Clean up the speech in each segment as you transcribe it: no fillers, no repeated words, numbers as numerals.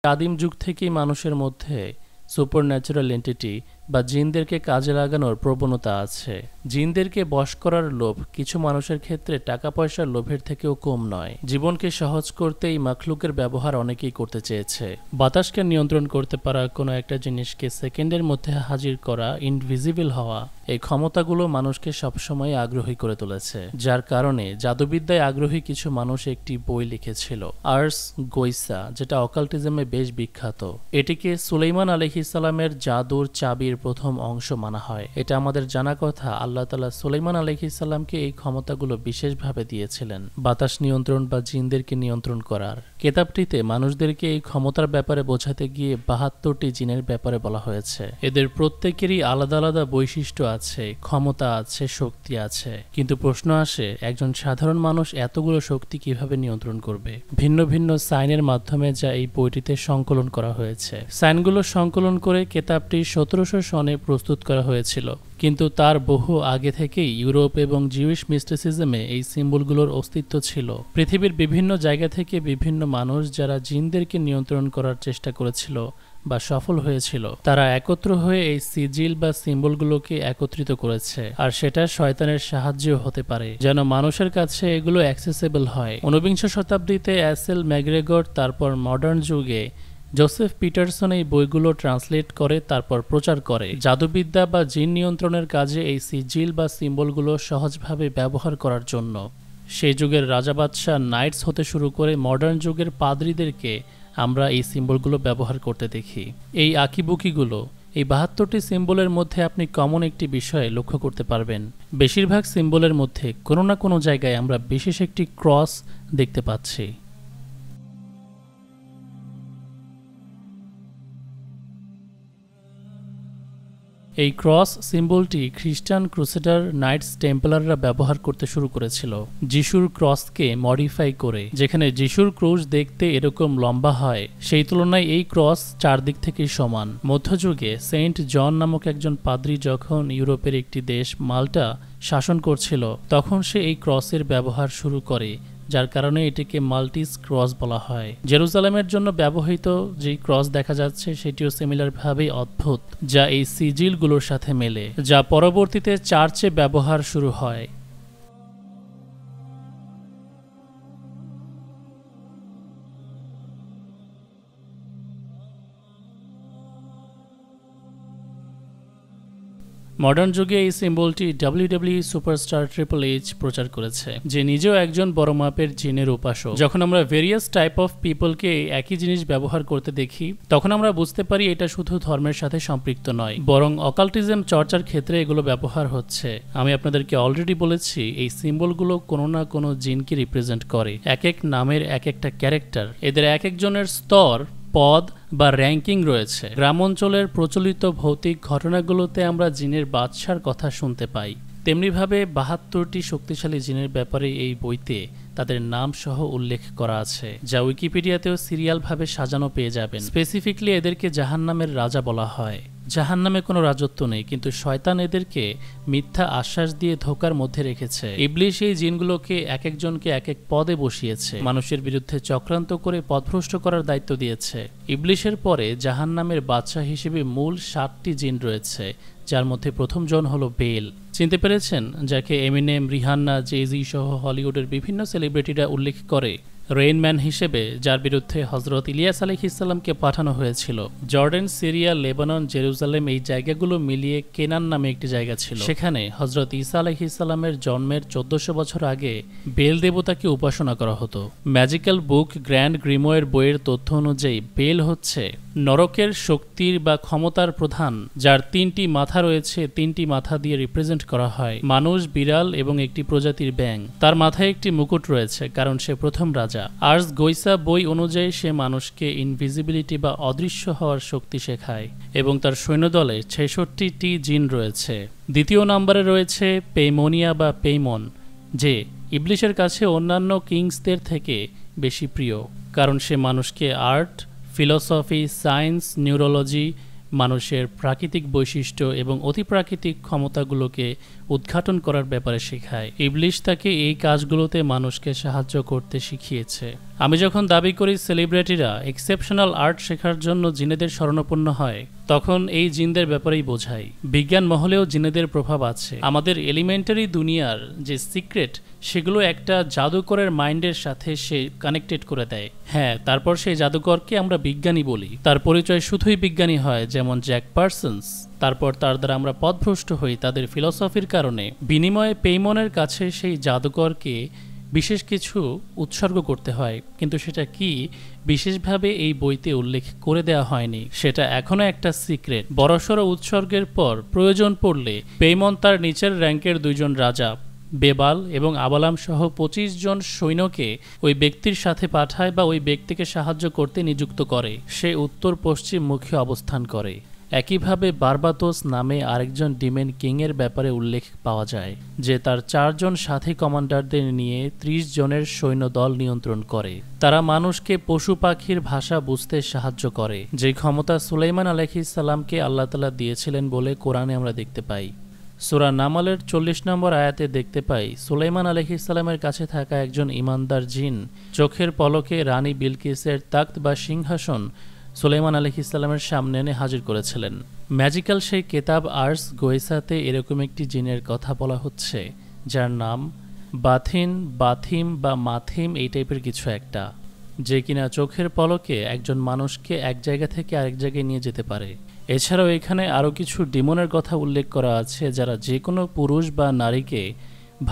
আদিম যুগ থেকেই মানুষের মধ্যে সুপারন্যাচুরাল এন্টিটি বা জিনদেরকে কাজে লাগানোর প্রবণতা আছে। জিনদেরকে বশ করার লোভ কিছু মানুষের ক্ষেত্রে টাকা পয়সার লোভের থেকেও কম নয়। জীবনকে সহজ করতে এই মাখলুকের ব্যবহার অনেকেই করতে চেয়েছে। বাতাসকে নিয়ন্ত্রণ করতে পারা, কোনো একটা জিনিসকে সেকেন্ডের মধ্যে হাজির করা, ইনভিজিবল হওয়া, এই ক্ষমতাগুলো মানুষকে সবসময় আগ্রহী করে তুলেছে। যার কারণে জাদুবিদ্যায় আগ্রহী কিছু মানুষ একটি বই লিখেছিল, আর্স গোইসা, যেটা অকাল্টিজমে বেশ বিখ্যাত। এটিকে সুলাইমান আলাইহিসসালামের জাদুর চাবির প্রথম অংশ মানা হয়। এটা আমাদের জানা কথা, আল্লাহ তাআলা সুলাইমান আলাইহিসসালামকে এই ক্ষমতাগুলো বিশেষভাবে দিয়েছিলেন, বাতাস নিয়ন্ত্রণ বা জিনদেরকে নিয়ন্ত্রণ করার। কেতাবটিতে মানুষদেরকে এই ক্ষমতার ব্যাপারে বোঝাতে গিয়ে ৭২টি জিনের ব্যাপারে বলা হয়েছে। এদের প্রত্যেকেরই আলাদা আলাদা বৈশিষ্ট্য আছে, ক্ষমতা আছে, শক্তি আছে। কিন্তু প্রশ্ন আসে, একজন সাধারণ মানুষ এতগুলো শক্তি কিভাবে নিয়ন্ত্রণ করবে? ভিন্ন ভিন্ন সাইনের মাধ্যমে যা এই বইটিতে সংকলন করা হয়েছে। সাইনগুলো সংকলন করে কেতাবটি ১৭০০ সনে প্রস্তুত করা হয়েছিল। কিন্তু তার বহু আগে থেকেই ইউরোপ এবং জিউইশ মিস্টিসিজমে এই সিম্বলগুলোর অস্তিত্ব ছিল। পৃথিবীর বিভিন্ন জায়গা থেকে বিভিন্ন মানুষ যারা জিনদেরকে নিয়ন্ত্রণ করার চেষ্টা করেছিল বা সফল হয়েছিল, তারা একত্র হয়ে এই সিজিল বা সিম্বলগুলোকে একত্রিত করেছে। আর সেটা শয়তানের সাহায্যও হতে পারে, যেন মানুষের কাছে এগুলো অ্যাক্সেসিবল হয়। ঊনবিংশ শতাব্দীতে অ্যাসেল ম্যাকগ্রেগর, তারপর মডার্ন যুগে জোসেফ পিটারসন এই বইগুলো ট্রান্সলেট করে তারপর প্রচার করে। জাদুবিদ্যা বা জিন নিয়ন্ত্রণের কাজে এই সিজিল বা সিম্বলগুলো সহজভাবে ব্যবহার করার জন্য। সেই যুগের রাজা বাদশাহ, নাইটস হতে শুরু করে মডার্ন যুগের পাদ্রীদেরকে আমরা এই সিম্বলগুলো ব্যবহার করতে দেখি। এই আঁকিবুকিগুলো, এই ৭২টি সিম্বলের মধ্যে আপনি কমন একটি বিষয় লক্ষ্য করতে পারবেন। বেশিরভাগ সিম্বলের মধ্যে কোনো না কোনো জায়গায় আমরা বিশেষ একটি ক্রস দেখতে পাচ্ছি। এই ক্রস সিম্বলটি খ্রিস্টান ক্রুসেডার, নাইটস টেম্পলাররা ব্যবহার করতে শুরু করেছিল যিশুর ক্রসকে মডিফাই করে। যেখানে যিশুর ক্রুশ দেখতে এরকম লম্বা হয়, সেই তুলনায় এই ক্রস চারদিক থেকেই সমান। মধ্যযুগে সেন্ট জন নামক একজন পাদ্রী যখন ইউরোপের একটি দেশ মাল্টা শাসন করছিল, তখন সে এই ক্রসের ব্যবহার শুরু করে, যার কারণে এটিকে মাল্টিস ক্রস বলা হয়। জেরুজালেমের জন্য ব্যবহৃত যেই ক্রস দেখা যাচ্ছে, সেটিও সিমিলার ভাবেই অদ্ভুত, যা এই সিজিলগুলোর সাথে মেলে, যা পরবর্তীতে চার্চে ব্যবহার শুরু হয়। মডার্ন যুগে এই সিম্বলটি WWE সুপারস্টার ট্রিপল এইচ প্রচার করেছে, যে নিজেও একজন বড় মাপের জিনের উপাসক। যখন আমরা ভেরিয়াস টাইপ অফ পিপলকে একই জিনিস ব্যবহার করতে দেখি, তখন আমরা বুঝতে পারি এটা শুধু ধর্মের সাথে সম্পৃক্ত নয়, বরং অকাল্টিজম চর্চার ক্ষেত্রে এগুলো ব্যবহার হচ্ছে। আমি আপনাদেরকে অলরেডি বলেছি, এই সিম্বলগুলো কোনো না কোনো জিনকে রিপ্রেজেন্ট করে। এক এক নামের এক একটা ক্যারেক্টার, এদের এক একজনের স্তর, পদ বা র্যাঙ্কিং রয়েছে। গ্রাম অঞ্চলের প্রচলিত ভৌতিক ঘটনাগুলোতে আমরা জিনের বাদশার কথা শুনতে পাই। তেমনিভাবে ৭২টি শক্তিশালী জিনের ব্যাপারে এই বইতে তাদের নাম সহ উল্লেখ করা আছে, যা উইকিপিডিয়াতেও সিরিয়ালভাবে সাজানো পেয়ে যাবেন। স্পেসিফিকলি এদেরকে জাহান্নামের রাজা বলা হয়। জাহান্নামে কোনো রাজত্ব নেই, কিন্তু শয়তান এদেরকে মিথ্যা আশ্বাস দিয়ে ধোকার মধ্যে রেখেছে। ইবলিশ এই জিনগুলোকে এক একজনকে এক এক পদে বসিয়েছে, মানুষের বিরুদ্ধে চক্রান্ত করে পথভ্রষ্ট করার দায়িত্ব দিয়েছে। ইবলিশের পরে জাহান্নামের বাদশা হিসেবে মূল ৭টি জিন রয়েছে, যার মধ্যে প্রথম জন হলো বেল। চিনতে পেরেছেন? যাকে এমিনেম, রিহান্না, জে-জি সহ হলিউডের বিভিন্ন সেলিব্রিটিরা উল্লেখ করে রেইনম্যান হিসেবে, যার বিরুদ্ধে হজরত ইলিয়াস আলাইহিসসালামকে পাঠানো হয়েছিল। জর্ডান, সিরিয়া, লেবানন, জেরুজালেম এই জায়গাগুলো মিলিয়ে কেনান নামে একটি জায়গা ছিল। সেখানে হজরত ঈসা আলাইহিসসালামের জন্মের ১৪০০ বছর আগে বেল দেবতাকে উপাসনা করা হতো। ম্যাজিক্যাল বুক গ্র্যান্ড গ্রিমোয়ের বইয়ের তথ্য অনুযায়ী বেল হচ্ছে নরকের শক্তির বা ক্ষমতার প্রধান, যার ৩টি মাথা রয়েছে। ৩টি মাথা দিয়ে রিপ্রেজেন্ট করা হয় মানুষ, বিড়াল এবং একটি প্রজাতির ব্যাঙ। তার মাথায় একটি মুকুট রয়েছে, কারণ সে প্রথম রাজা। আর্স গোইসা বই অনুযায়ী সে মানুষকে ইনভিজিবিলিটি বা অদৃশ্য হওয়ার শক্তি শেখায়, এবং তার সৈন্যদলে ৬৬টি জিন রয়েছে। দ্বিতীয় নম্বরে রয়েছে পেইমোনিয়া বা পেইমন, যে ইবলিশের কাছে অন্যান্য কিংসদের থেকে বেশি প্রিয়, কারণ সে মানুষকে আর্ট, ফিলোসফি, সায়েন্স, নিউরোলজি, মানুষের প্রাকৃতিক বৈশিষ্ট্য এবং অতিপ্রাকৃতিক ক্ষমতাগুলোকে উদ্ঘাটন করার ব্যাপারে শেখায়। ইবলিশ তাকে এই কাজগুলোতে মানুষকে সাহায্য করতে শিখিয়েছে। আমি যখন দাবি করি সেলিব্রিটিরা এক্সেপশনাল আর্ট শেখার জন্য জিনেদের শরণাপন্ন হয়, তখন এই জিনদের ব্যাপারেই বোঝাই। বিজ্ঞান মহলেও জিনেদের প্রভাব আছে। আমাদের এলিমেন্টারি দুনিয়ার যে সিক্রেট, সেগুলো একটা জাদুকরের মাইন্ডের সাথে সে কানেক্টেড করে দেয়। হ্যাঁ, তারপর সেই জাদুকরকে আমরা বিজ্ঞানী বলি। তার পরিচয় শুধুই বিজ্ঞানী হয়, যেমন জ্যাক পার্সন্স। তারপর তার দ্বারা আমরা পথভ্রষ্ট হই তাদের ফিলসফির কারণে। বিনিময়ে পেইমনের কাছে সেই জাদুকরকে বিশেষ কিছু উৎসর্গ করতে হয়, কিন্তু সেটা কি বিশেষভাবে এই বইতে উল্লেখ করে দেওয়া হয়নি। সেটা এখনো একটা সিক্রেট। বড়সড় উৎসর্গের পর প্রয়োজন পড়লে পেইমন তার নিচের র্যাঙ্কের 2 জন রাজা বেবাল এবং আবালাম সহ 25 জন সৈন্যকে ওই ব্যক্তির সাথে পাঠায় বা ওই ব্যক্তিকে সাহায্য করতে নিযুক্ত করে। সে উত্তর পশ্চিম মুখে অবস্থান করে। একইভাবে বারবাতোস নামে আরেকজন ডিমেন কিংয়ের ব্যাপারে উল্লেখ পাওয়া যায়, যে তার 4 জন সাথী কমান্ডারদের নিয়ে 30 জনের সৈন্যদল নিয়ন্ত্রণ করে। তারা মানুষকে পশু পাখির ভাষা বুঝতে সাহায্য করে, যে ক্ষমতা সুলাইমান আলাইহিস সালামকে আল্লাহ তাআলা দিয়েছিলেন বলে কোরআনে আমরা দেখতে পাই। সূরা নামলের 40 নম্বর আয়াতে দেখতে পাই, সুলাইমান আলাইহিস সালামের কাছে থাকা একজন ইমানদার জিন চোখের পলকে রানী বিলকিসের তাক্ত বা সিংহাসন সুলাইমান আলাইহিস সালামের সামনে এনে হাজির করেছিলেন। ম্যাজিক্যাল সেই কেতাব আর্স গোয়েসাতে এরকম একটি জিনের কথা বলা হচ্ছে, যার নাম বাথিম বা মাথিম, এই টাইপের কিছু একটা, যে কিনা চোখের পলকে একজন মানুষকে এক জায়গা থেকে আরেক জায়গায় নিয়ে যেতে পারে। এছাড়াও এখানে আরও কিছু ডিমনের কথা উল্লেখ করা আছে, যারা যে কোনো পুরুষ বা নারীকে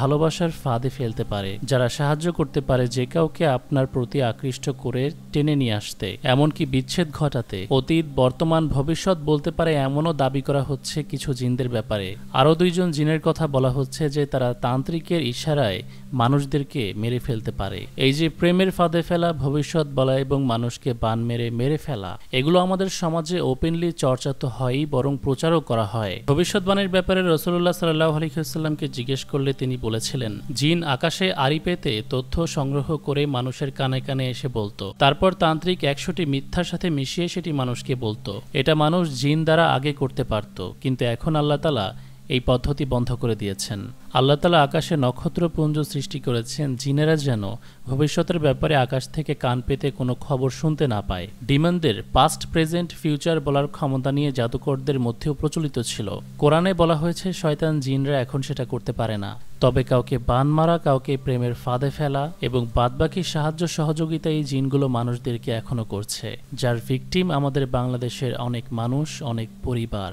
ভালোবাসার ফাঁদে ফেলতে পারে, যারা সাহায্য করতে পারে যে কাউকে আপনার প্রতি আকৃষ্ট করে টেনে নিয়ে আসতে, এমনকি বিচ্ছেদ ঘটাতে। অতীত, বর্তমান, ভবিষ্যৎ বলতে পারে এমনও দাবি করা হচ্ছে কিছু জিনদের ব্যাপারে। আরও 2 জন জিনের কথা বলা হচ্ছে যে তারা তান্ত্রিকের ইশারায় মানুষদেরকে মেরে ফেলতে পারে। এই যে প্রেমের ফাঁদে ফেলা, ভবিষ্যৎ বলা এবং মানুষকে বান মেরে ফেলা, এগুলো আমাদের সমাজে ওপেনলি চর্চা তো হয়ই, বরং প্রচারও করা হয়। ভবিষ্যৎবাণীর ব্যাপারে রাসূলুল্লাহ সাল্লাল্লাহু আলাইহি ওয়াসাল্লামকে জিজ্ঞেস করলে তিনি বলেছিলেন, জিন আকাশে আড়ি পেতে তথ্য সংগ্রহ করে মানুষের কানে কানে এসে বলতো, তারপর তান্ত্রিক 100টি মিথ্যার সাথে মিশিয়ে সেটি মানুষকে বলতো। এটা মানুষ জিন দ্বারা আগে করতে পারত, কিন্তু এখন আল্লাহ তাআলা এই পদ্ধতি বন্ধ করে দিয়েছেন। আল্লাহ তাআলা আকাশে নক্ষত্রপুঞ্জ সৃষ্টি করেছেন, জিনেরা যেন ভবিষ্যতের ব্যাপারে আকাশ থেকে কান পেতে কোনো খবর শুনতে না পায়। ডিমনদের পাস্ট, প্রেজেন্ট, ফিউচার বলার ক্ষমতা নিয়ে জাদুকরদের মধ্যেও প্রচলিত ছিল। কোরআনে বলা হয়েছে শয়তান জিনরা এখন সেটা করতে পারে না, তবে কাউকে বান মারা, কাউকে প্রেমের ফাঁদে ফেলা এবং বাদবাকি সাহায্য সহযোগিতা এই জিনগুলো মানুষদেরকে এখনো করছে, যার ভিকটিম আমাদের বাংলাদেশের অনেক মানুষ, অনেক পরিবার।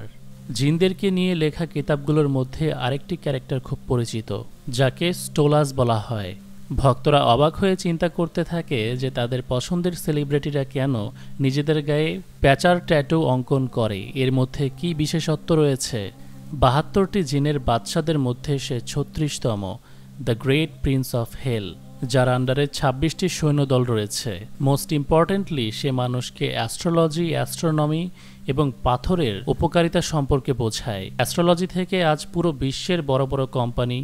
জিনদেরকে নিয়ে লেখা কিতাবগুলোর মধ্যে আরেকটি ক্যারেক্টার খুব পরিচিত, যাকে স্টোলাস বলা হয়। ভক্তরা অবাক হয়ে চিন্তা করতে থাকে যে তাদের পছন্দের সেলিব্রিটিরা কেন নিজেদের গায়ে প্যাচার ট্যাটু অঙ্কন করে, এর মধ্যে কি বিশেষত্ব রয়েছে। 72টি জিনের বাদশাদের মধ্যে সে 36তম, the great prince of hell, যার আন্ডারে 26টি সৈন্যদল রয়েছে। মোস্ট ইম্পর্টেন্টলি সে মানুষকে অ্যাস্ট্রোলজি, অ্যাস্ট্রোনমি এবং পাথরের উপকারিতা সম্পর্কে বোঝায়। অ্যাস্ট্রোলজি থেকে আজ পুরো বিশ্বের বড় বড় কোম্পানি,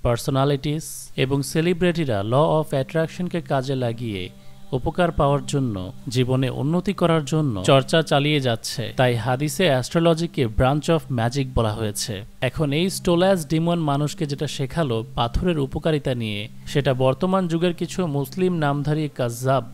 পার্সোনালিটিস এবং সেলিব্রিটিরা ল অফ অ্যাট্রাকশনকে কাজে লাগিয়ে উপকার পাওয়ার জন্য, জীবনে উন্নতি করার জন্য চর্চা চালিয়ে যাচ্ছে। তাই হাদিসে অ্যাস্ট্রোলজিকে ব্রাঞ্চ অফ ম্যাজিক বলা হয়েছে। এখন এই স্টোলাস ডিমন মানুষকে যেটা শেখালো পাথরের উপকারিতা নিয়ে, সেটা বর্তমান যুগের কিছু মুসলিম নামধারী কাজ্জাব,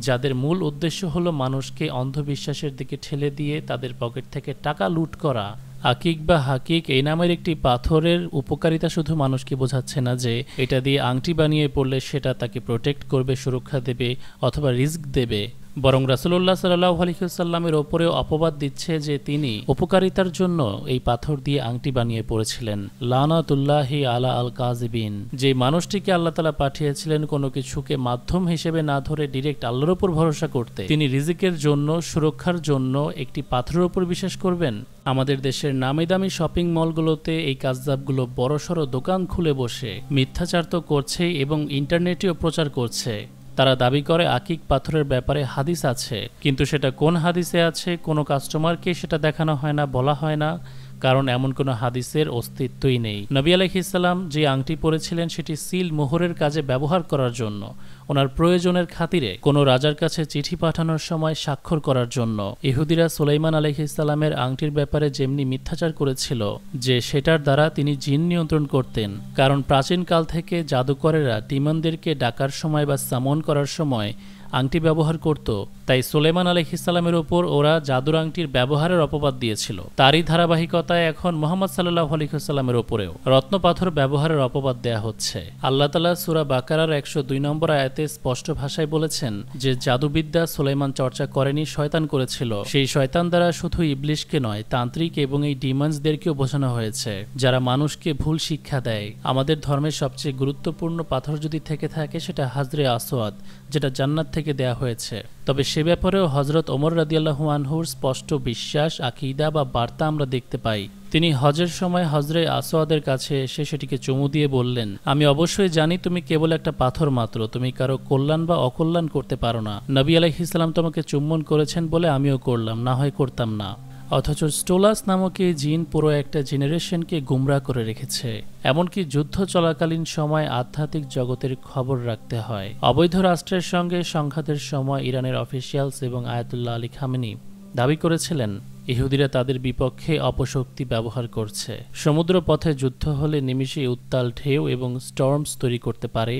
যাদের মূল উদ্দেশ্য হলো মানুষকে অন্ধবিশ্বাসের দিকে ঠেলে দিয়ে তাদের পকেট থেকে টাকা লুট করা। আকিক বা হাকিক এই নামের একটি পাথরের উপকারিতা শুধু মানুষকে বোঝাচ্ছে না যে এটা দিয়ে আংটি বানিয়ে পড়লে সেটা তাকে প্রোটেক্ট করবে, সুরক্ষা দেবে অথবা রিস্ক দেবে, বরং রাসূলুল্লাহ সাল্লাল্লাহু আলাইহি ওয়াসাল্লামের ওপরেও অপবাদ দিচ্ছে যে তিনি উপকারিতার জন্য এই পাথর দিয়ে আংটি বানিয়ে পড়েছিলেন। লানাতুল্লাহি আলা আল কাযিবিন, যে মানুষটিকে আল্লাহ তাআলা পাঠিয়েছিলেন কোনো কিছুকে মাধ্যম হিসেবে না ধরে ডিরেক্ট আল্লাহর উপর ভরসা করতে, তিনি রিজিকের জন্য, সুরক্ষার জন্য একটি পাথরের উপর বিশ্বাস করবেন। আমাদের দেশের নামি দামি শপিং মলগুলোতে এই কাজদাবগুলো বড়সড় দোকান খুলে বসে মিথ্যাচার তো করছেই এবং ইন্টারনেটেও প্রচার করছে। তারা দাবি করে আকিক পাথরের ব্যাপারে হাদিস আছে, কিন্তু সেটা কোন হাদিসে আছে কোনো কাস্টমারকে সেটা দেখানো হয় না, বলা হয় না। কারণ এমন কোনো হাদিসের অস্তিত্বই নেই। নবী আলাইহিস সালাম যে আংটি পরেছিলেন সেটি সিল মোহরের কাজে ব্যবহার করার জন্য, ওনার প্রয়োজনের খাতিরে কোনো রাজার কাছে চিঠি পাঠানোর সময় স্বাক্ষর করার জন্য। ইহুদিরা সুলাইমান আলাইহিস সালামের আংটির ব্যাপারে যেমনি মিথ্যাচার করেছিল যে সেটার দ্বারা তিনি জিন নিয়ন্ত্রণ করতেন, কারণ প্রাচীনকাল থেকে জাদুকরেরা ডিমনদেরকে ডাকার সময় বা সামন করার সময় আংটি ব্যবহার করত, তাই সুলাইমান আলাইহিস সালামের উপর ওরা জাদুর আংটির ব্যবহারের অপবাদ দিয়েছিল। তারই ধারাবাহিকতায় এখন মুহাম্মদ সাল্লাল্লাহু আলাইহি ওয়াসাল্লামের উপরেও রত্নপাথর ব্যবহারের অপবাদ দেয়া হচ্ছে। আল্লাহ তাআলা সূরা বাকারার 102 নম্বর আয়াতে স্পষ্ট ভাষায় বলেছেন যে জাদুবিদ্যা সুলাইমান চর্চা করেনি, শয়তান করেছিল। সেই শয়তান দ্বারা শুধু ইবলিশকে নয়, তান্ত্রিক এবং এই ডিমন্সদেরকেও বোঝানো হয়েছে, যারা মানুষকে ভুল শিক্ষা দেয়। আমাদের ধর্মের সবচেয়ে গুরুত্বপূর্ণ পাথর যদি থেকে থাকে সেটা হাজরে আসওয়াদ, যেটা জান্নাত থেকে দেয়া হয়েছে। তবে সে ব্যাপারেও হযরত ওমর রাদিয়াল্লাহু আনহুর স্পষ্ট বিশ্বাস, আকীদা বা বার্তা আমরা দেখতে পাই। তিনি হজের সময় হজরে আসওয়াদের কাছে এসে সেটিকে চুমু দিয়ে বললেন, আমি অবশ্যই জানি তুমি কেবল একটা পাথর মাত্র, তুমি কারো কল্যাণ বা অকল্যাণ করতে পারো না। নবী আলাইহিস সালাম তোমাকে চুম্বন করেছেন বলে আমিও করলাম, না হয় করতাম না। অথচ স্টোলাস নামক এই জিন পুরো একটা জেনারেশনকে গুমরাহ করে রেখেছে। এমনকি যুদ্ধ চলাকালীন সময় আধ্যাত্মিক জগতের খবর রাখতে হয়। অবৈধ রাষ্ট্রের সঙ্গে সংঘাতের সময় ইরানের অফিসিয়ালস এবং আয়াতুল্লাহ আলী খামেনি দাবি করেছিলেন ইহুদিরা তাদের বিপক্ষে অপশক্তি ব্যবহার করছে। সমুদ্র পথে যুদ্ধ হলে নিমিষে উত্তাল ঢেউ এবং স্টর্মস তৈরি করতে পারে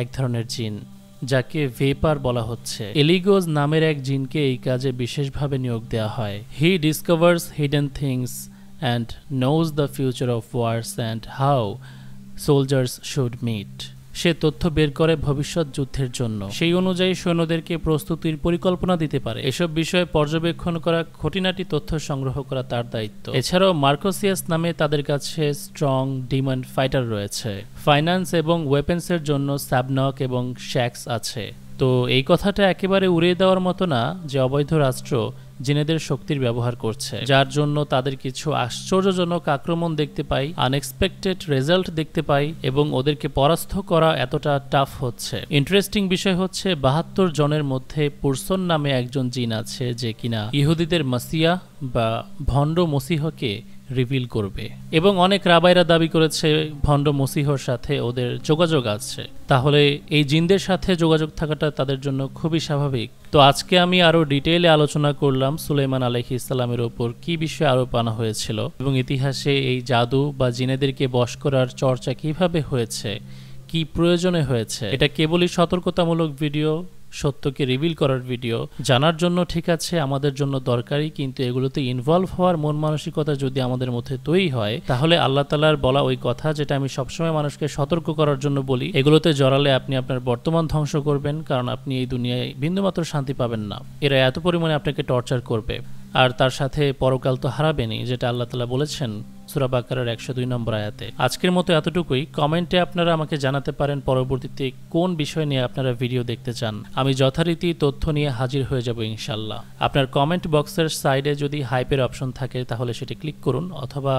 এক ধরনের জিন, যাকে ভেপার বলা হচ্ছে। এলিগোজ নামের এক জিনকে এই কাজে বিশেষভাবে নিয়োগ দেওয়া হয়। He discovers hidden things and knows the future of wars and how soldiers should meet. সে তথ্য বের করে ভবিষ্যৎ যুদ্ধের জন্য, সেই অনুযায়ী সৈন্যদেরকে প্রস্তুতির পরিকল্পনা দিতে পারে। এসব বিষয়ে পর্যবেক্ষণ করা, খুঁটিনাটি তথ্য সংগ্রহ করা তার দায়িত্ব। এছাড়াও মার্কোসিয়াস নামে তাদের কাছে স্ট্রং ডিমন ফাইটার রয়েছে। ফাইন্যান্স এবং ওয়েপেন্সের জন্য সাবনক এবং শ্যাক্স আছে। তো এই কথাটা একেবারে উড়িয়ে দেওয়ার মতো না যে অবৈধ রাষ্ট্র জিনেদের শক্তির ব্যবহার করছে, যার জন্য তাদের কিছু আশ্চর্যজনক আক্রমণ দেখতে পাই, আনএক্সপেক্টেড রেজাল্ট দেখতে পাই এবং ওদেরকে পরাস্ত করা এতটা টাফ হচ্ছে। ইন্টারেস্টিং বিষয় হচ্ছে 72 জনের মধ্যে পুরসন নামে একজন জিন আছে যে কিনা ইহুদিদের মাসিয়া বা ভণ্ড মসিহকে রিভিল করবে, এবং অনেক রাবাইরা দাবি করেছে ভণ্ড মসিহর সাথে ওদের যোগাযোগ আছে। তাহলে এই জিনদের সাথে যোগাযোগ থাকাটা তাদের জন্য খুবই স্বাভাবিক। তো আজকে আমি আরো ডিটেইলে আলোচনা করলাম সুলাইমান আলাইহিস সালামের ওপর কি বিষয়ে আরোপ আনা হয়েছিল এবং ইতিহাসে এই জাদু বা জিনেদেরকে বশ করার চর্চা কিভাবে হয়েছে, কি প্রয়োজনে হয়েছে। এটা কেবলই সতর্কতামূলক ভিডিও, সত্যকে রিভিল করার ভিডিও। জানার জন্য ঠিক আছে, আমাদের জন্য দরকারি, কিন্তু এগুলোতে ইনভলভ হওয়ার মন মানসিকতা যদি আমাদের মধ্যে তৈরি হয়, তাহলে আল্লাহ তাআলার বলা ওই কথা যেটা আমি সবসময় মানুষকে সতর্ক করার জন্য বলি, এগুলোতে জড়ালে আপনি আপনার বর্তমান ধ্বংস করবেন, কারণ আপনি এই দুনিয়ায় বিন্দুমাত্র শান্তি পাবেন না। এরা এত পরিমাণে আপনাকে টর্চার করবে, আর তার সাথে পরকাল তো হারাবেনই, যেটা আল্লাহ তাআলা বলেছেন সূরা বাকারার 102 নম্বর আয়াতে। আজকের মতো এতটুকুই। কমেন্টে আপনারা আমাকে জানাতে পারেন পরবর্তীতে কোন বিষয় নিয়ে আপনারা ভিডিও দেখতে চান। আমি যথারীতি তথ্য নিয়ে হাজির হয়ে যাব ইনশাল্লাহ। আপনার কমেন্ট বক্সের সাইডে যদি হাইপের অপশন থাকে তাহলে সেটি ক্লিক করুন, অথবা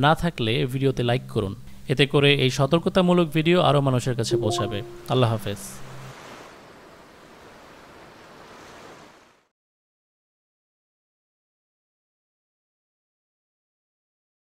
না থাকলে ভিডিওতে লাইক করুন। এতে করে এই সতর্কতামূলক ভিডিও আরও মানুষের কাছে পৌঁছাবে। আল্লাহ হাফেজ।